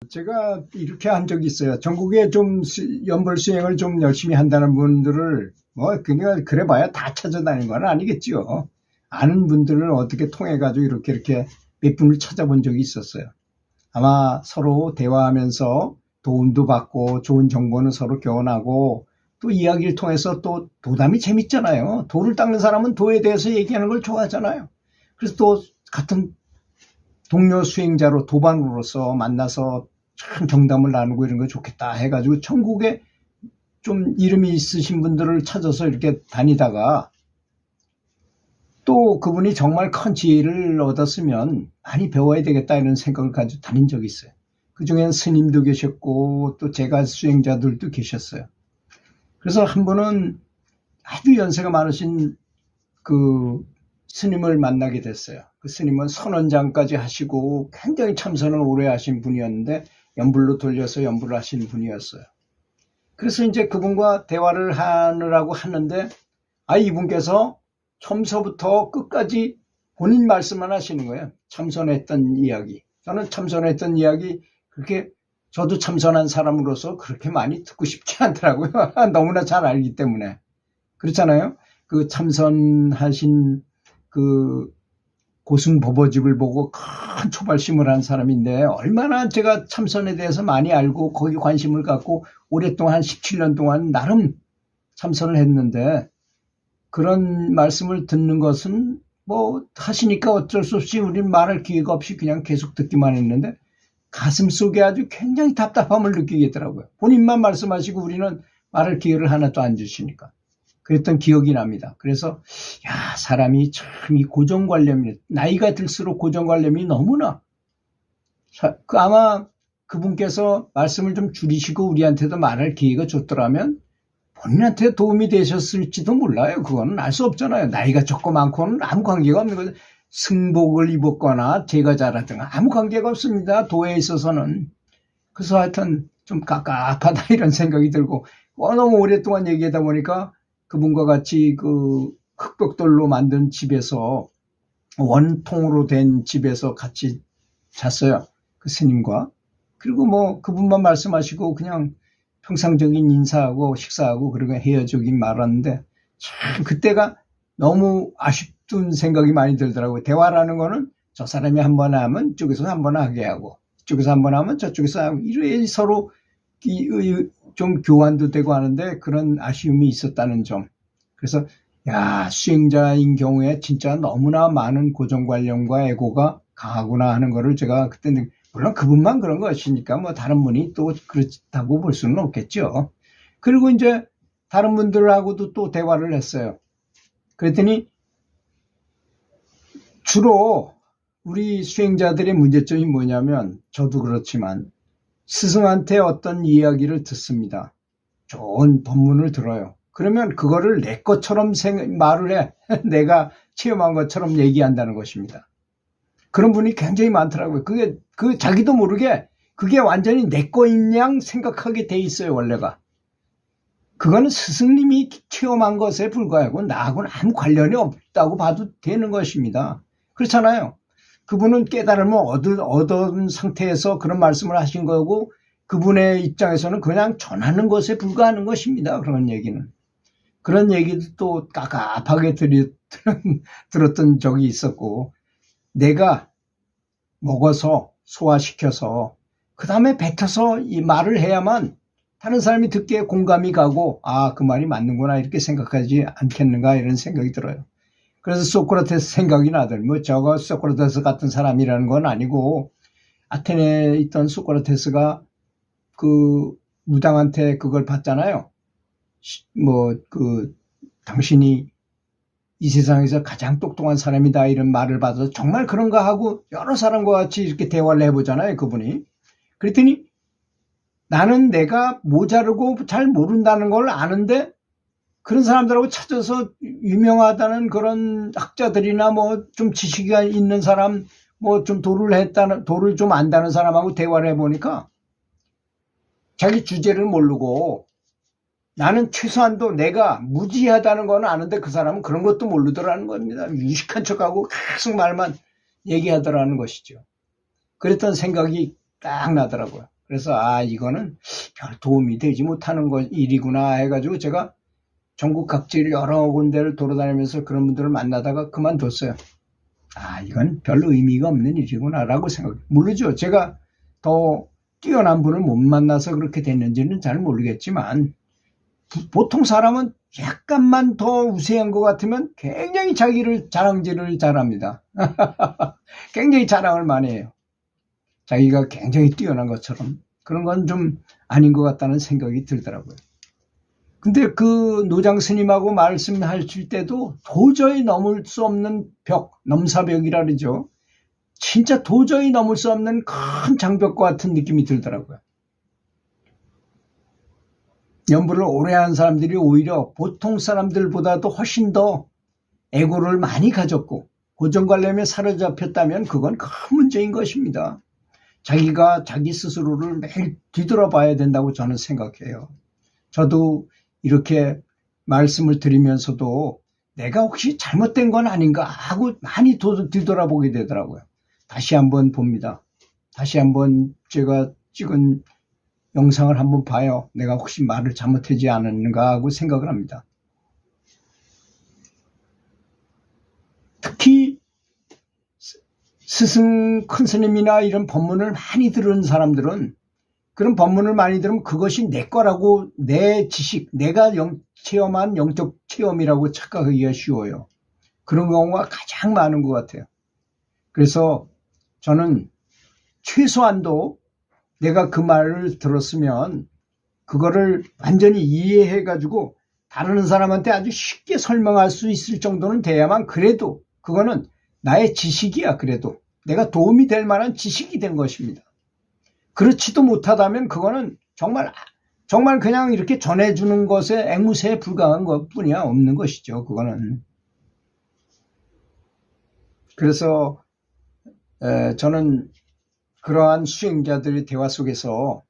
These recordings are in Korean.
제가 이렇게 한 적이 있어요. 전국에 좀 연불 수행을 좀 열심히 한다는 분들을 그냥 그래봐야 다 찾아다니는 건 아니겠죠. 아는 분들을 어떻게 통해가지고 이렇게 몇 분을 찾아본 적이 있었어요. 아마 서로 대화하면서 도움도 받고 좋은 정보는 서로 교환하고 또 이야기를 통해서 또 도담이 재밌잖아요. 도를 닦는 사람은 도에 대해서 얘기하는 걸 좋아하잖아요. 그래서 또 같은 동료 수행자로 도반으로서 만나서 참 정담을 나누고 이런 거 좋겠다 해가지고 전국에 좀 이름이 있으신 분들을 찾아서 이렇게 다니다가 또 그분이 정말 큰 지혜를 얻었으면 많이 배워야 되겠다 이런 생각을 가지고 다닌 적이 있어요. 그중에는 스님도 계셨고 또 제가 수행자들도 계셨어요. 그래서 한 분은 아주 연세가 많으신 그 스님을 만나게 됐어요. 그 스님은 선원장까지 하시고 굉장히 참선을 오래 하신 분이었는데 연불로 돌려서 연불을 하신 분이었어요. 그래서 이제 그분과 대화를 하느라고 하는데 이분께서 처음서부터 끝까지 본인 말씀만 하시는 거예요. 참선했던 이야기. 저는 참선했던 이야기 그렇게 저도 참선한 사람으로서 그렇게 많이 듣고 싶지 않더라고요. 너무나 잘 알기 때문에. 그렇잖아요. 그 참선하신 그 고승보보집을 보고 큰 초발심을 한 사람인데 얼마나 제가 참선에 대해서 많이 알고 거기 관심을 갖고 오랫동안 한 17년 동안 나름 참선을 했는데 그런 말씀을 듣는 것은 하시니까 어쩔 수 없이 우린 말할 기회가 없이 그냥 계속 듣기만 했는데 가슴 속에 아주 굉장히 답답함을 느끼겠더라고요. 본인만 말씀하시고 우리는 말할 기회를 하나도 안 주시니까. 그랬던 기억이 납니다. 그래서 사람이 참 이 고정관념이 나이가 들수록 고정관념이 너무나 아마 그분께서 말씀을 좀 줄이시고 우리한테도 말할 기회가 줬더라면 본인한테 도움이 되셨을지도 몰라요. 그거는 알 수 없잖아요. 나이가 적고 많고는 아무 관계가 없는 거죠. 승복을 입었거나 제가 잘하든가 아무 관계가 없습니다. 도에 있어서는. 그래서 하여튼 좀 깝깝하다 이런 생각이 들고 너무 오랫동안 얘기하다 보니까 그분과 같이 그 흙벽돌로 만든 집에서 원통으로 된 집에서 같이 잤어요. 그 스님과. 그리고 그분만 말씀하시고 그냥 평상적인 인사하고 식사하고 그리고 헤어지긴 말았는데 참 그때가 너무 아쉽던 생각이 많이 들더라고요. 대화라는 거는 저 사람이 한 번 하면 이쪽에서 한 번 하게 하고 이쪽에서 한 번 하면 저쪽에서 하고 이래 서로 좀 교환도 되고 하는데 그런 아쉬움이 있었다는 점. 그래서 수행자인 경우에 진짜 너무나 많은 고정관념과 애고가 강하구나 하는 거를 제가 그때 물론 그분만 그런 것이니까 다른 분이 또 그렇다고 볼 수는 없겠죠. 그리고 이제 다른 분들하고도 또 대화를 했어요. 그랬더니 주로 우리 수행자들의 문제점이 뭐냐면 저도 그렇지만 스승한테 어떤 이야기를 듣습니다. 좋은 법문을 들어요. 그러면 그거를 내 것처럼 말을 해. 내가 체험한 것처럼 얘기한다는 것입니다. 그런 분이 굉장히 많더라고요. 그게 자기도 모르게 그게 완전히 내 거인 양 생각하게 돼 있어요, 원래가. 그거는 스승님이 체험한 것에 불과하고 나하고는 아무 관련이 없다고 봐도 되는 것입니다. 그렇잖아요. 그분은 깨달음을 얻은 상태에서 그런 말씀을 하신 거고 그분의 입장에서는 그냥 전하는 것에 불과하는 것입니다. 그런 얘기는. 그런 얘기도 또 깝깝하게 들었던 적이 있었고 내가 먹어서 소화시켜서 그 다음에 뱉어서 이 말을 해야만 다른 사람이 듣기에 공감이 가고 그 말이 맞는구나 이렇게 생각하지 않겠는가 이런 생각이 들어요. 그래서 소크라테스 생각이 나더니 저거 소크라테스 같은 사람이라는 건 아니고 아테네에 있던 소크라테스가 그 무당한테 그걸 받잖아요. 당신이 이 세상에서 가장 똑똑한 사람이다 이런 말을 받아서 정말 그런가 하고 여러 사람과 같이 이렇게 대화를 해보잖아요. 그분이. 그랬더니 나는 내가 모자르고 잘 모른다는 걸 아는데 그런 사람들하고 찾아서 유명하다는 그런 학자들이나 좀 지식이 있는 사람 좀 도를 좀 안다는 사람하고 대화를 해보니까 자기 주제를 모르고 나는 최소한도 내가 무지하다는 건 아는데 그 사람은 그런 것도 모르더라는 겁니다. 유식한 척하고 계속 말만 얘기하더라는 것이죠. 그랬던 생각이 딱 나더라고요. 그래서 이거는 별 도움이 되지 못하는 일이구나 해가지고 제가 전국 각지를 여러 군데를 돌아다니면서 그런 분들을 만나다가 그만뒀어요. 이건 별로 의미가 없는 일이구나 라고 생각해요. 모르죠. 제가 더 뛰어난 분을 못 만나서 그렇게 됐는지는 잘 모르겠지만 보통 사람은 약간만 더 우세한 것 같으면 굉장히 자기를 자랑질을 잘합니다. 굉장히 자랑을 많이 해요. 자기가 굉장히 뛰어난 것처럼. 그런 건 좀 아닌 것 같다는 생각이 들더라고요. 근데 그 노장 스님하고 말씀하실 때도 도저히 넘을 수 없는 벽, 넘사벽이라 그러죠. 진짜 도저히 넘을 수 없는 큰 장벽과 같은 느낌이 들더라고요. 연부를 오래 한 사람들이 오히려 보통 사람들보다도 훨씬 더 에고를 많이 가졌고 고정관념에 사로잡혔다면 그건 큰 문제인 것입니다. 자기가 자기 스스로를 매일 뒤돌아봐야 된다고 저는 생각해요. 저도 이렇게 말씀을 드리면서도 내가 혹시 잘못된 건 아닌가 하고 많이 뒤돌아보게 되더라고요. 다시 한번 봅니다. 다시 한번 제가 찍은 영상을 한번 봐요. 내가 혹시 말을 잘못하지 않았는가 하고 생각을 합니다. 특히 스승 큰 스님이나 이런 법문을 많이 들은 사람들은 그런 법문을 많이 들으면 그것이 내 거라고 내 지식, 내가 체험한 영적 체험이라고 착각하기가 쉬워요. 그런 경우가 가장 많은 것 같아요. 그래서 저는 최소한도 내가 그 말을 들었으면 그거를 완전히 이해해가지고 다른 사람한테 아주 쉽게 설명할 수 있을 정도는 돼야만 그래도 그거는 나의 지식이야. 그래도 내가 도움이 될 만한 지식이 된 것입니다. 그렇지도 못하다면 그거는 정말 그냥 이렇게 전해주는 것에 앵무새에 불과한 것뿐이야. 없는 것이죠. 그거는. 그래서 저는 그러한 수행자들의 대화 속에서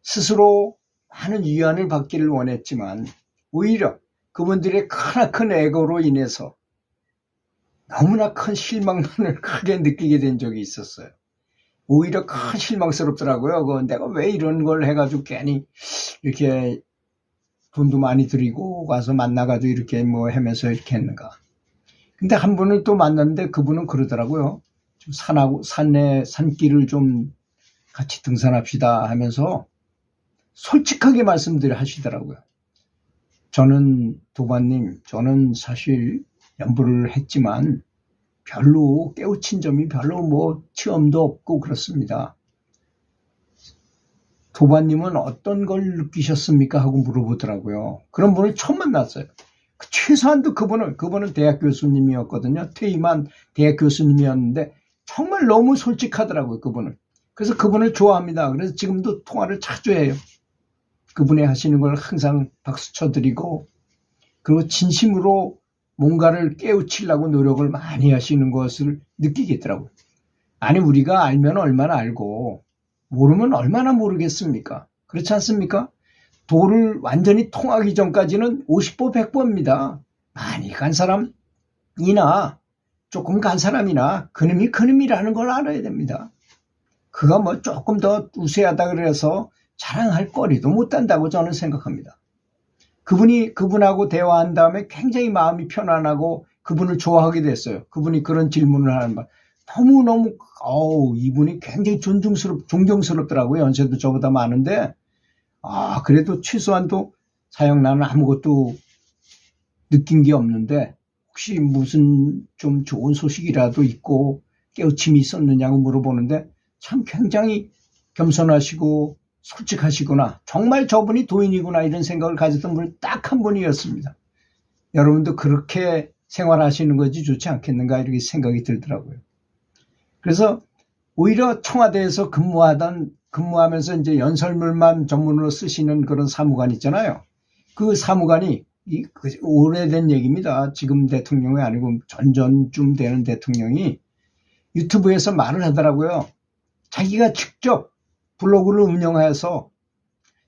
스스로 많은 위안을 받기를 원했지만 오히려 그분들의 크나큰 에고로 인해서 너무나 큰 실망만을 크게 느끼게 된 적이 있었어요. 오히려 큰 실망스럽더라고요. 내가 왜 이런 걸 해가지고 괜히 이렇게 돈도 많이 들이고 가서 만나가지고 이렇게 뭐 하면서 이렇게 했는가. 근데 한 분을 또 만났는데 그분은 그러더라고요. 좀 산길을 좀 같이 등산합시다 하면서 솔직하게 말씀들을 하시더라고요. 저는 도반님, 저는 사실 연부를 했지만 별로 깨우친 점이 별로 뭐 체험도 없고 그렇습니다. 도반님은 어떤 걸 느끼셨습니까? 하고 물어보더라고요. 그런 분을 처음 만났어요. 최소한도 그분은 대학 교수님이었거든요. 퇴임한 대학 교수님이었는데 정말 너무 솔직하더라고요. 그분은. 그래서 그분을 좋아합니다. 그래서 지금도 통화를 자주 해요. 그분이 하시는 걸 항상 박수 쳐드리고 그리고 진심으로 뭔가를 깨우치려고 노력을 많이 하시는 것을 느끼겠더라고요. 아니 우리가 알면 얼마나 알고 모르면 얼마나 모르겠습니까? 그렇지 않습니까? 도를 완전히 통하기 전까지는 50보 100보입니다. 많이 간 사람이나 조금 간 사람이나 그놈이 그놈이라는 걸 알아야 됩니다. 그가 뭐 조금 더 우세하다 그래서 자랑할 거리도 못 단다고 저는 생각합니다. 그분하고 대화한 다음에 굉장히 마음이 편안하고 그분을 좋아하게 됐어요. 그분이 그런 질문을 하는 말. 너무너무, 이분이 굉장히 존경스럽더라고요. 연세도 저보다 많은데, 그래도 최소한도 사형 나는 아무것도 느낀 게 없는데, 혹시 무슨 좀 좋은 소식이라도 있고 깨우침이 있었느냐고 물어보는데, 참 굉장히 겸손하시고, 솔직하시구나. 정말 저분이 도인이구나 이런 생각을 가졌던 분이 딱 한 분이었습니다. 여러분도 그렇게 생활하시는 것이 좋지 않겠는가 이렇게 생각이 들더라고요. 그래서 오히려 청와대에서 근무하면서 이제 연설문만 전문으로 쓰시는 그런 사무관 있잖아요. 그 사무관이 오래된 얘기입니다. 지금 대통령이 아니고 전전쯤 되는 대통령이 유튜브에서 말을 하더라고요. 자기가 직접 블로그를 운영해서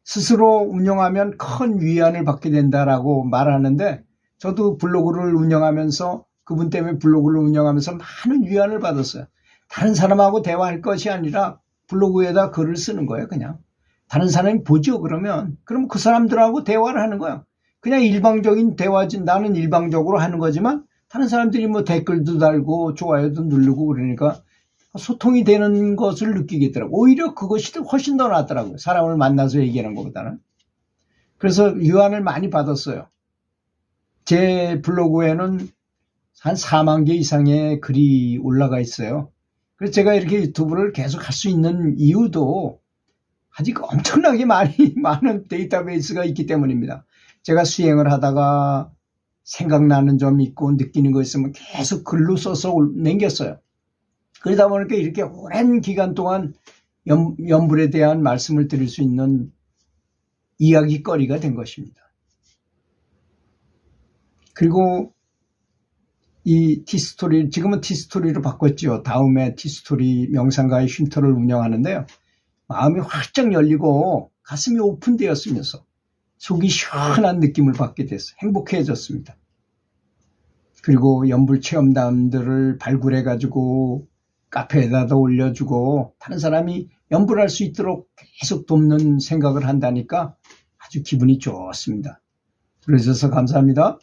스스로 운영하면 큰 위안을 받게 된다라고 말하는데 저도 블로그를 운영하면서 그분 때문에 블로그를 운영하면서 많은 위안을 받았어요. 다른 사람하고 대화할 것이 아니라 블로그에다 글을 쓰는 거예요, 그냥. 다른 사람이 보죠, 그러면. 그럼 그 사람들하고 대화를 하는 거야. 그냥 일방적인 대화지, 나는 일방적으로 하는 거지만, 다른 사람들이 뭐 댓글도 달고, 좋아요도 누르고 그러니까 소통이 되는 것을 느끼겠더라고. 오히려 그것이 훨씬 더 낫더라고요. 사람을 만나서 얘기하는 것보다는. 그래서 유안을 많이 받았어요. 제 블로그에는 한 4만 개 이상의 글이 올라가 있어요. 그래서 제가 이렇게 유튜브를 계속 할 수 있는 이유도 아직 엄청나게 많은 데이터베이스가 있기 때문입니다. 제가 수행을 하다가 생각나는 점 있고 느끼는 거 있으면 계속 글로 써서 남겼어요. 그러다 보니까 이렇게 오랜 기간 동안 염불에 대한 말씀을 드릴 수 있는 이야기거리가 된 것입니다. 그리고 이 티스토리, 지금은 티스토리로 바꿨죠. 다음에 티스토리 명상가의 쉼터를 운영하는데요. 마음이 활짝 열리고 가슴이 오픈되었으면서 속이 시원한 느낌을 받게 됐어요. 행복해졌습니다. 그리고 염불 체험담들을 발굴해가지고 카페에다도 올려주고 다른 사람이 염불할 수 있도록 계속 돕는 생각을 한다니까 아주 기분이 좋습니다. 들어주셔서 감사합니다.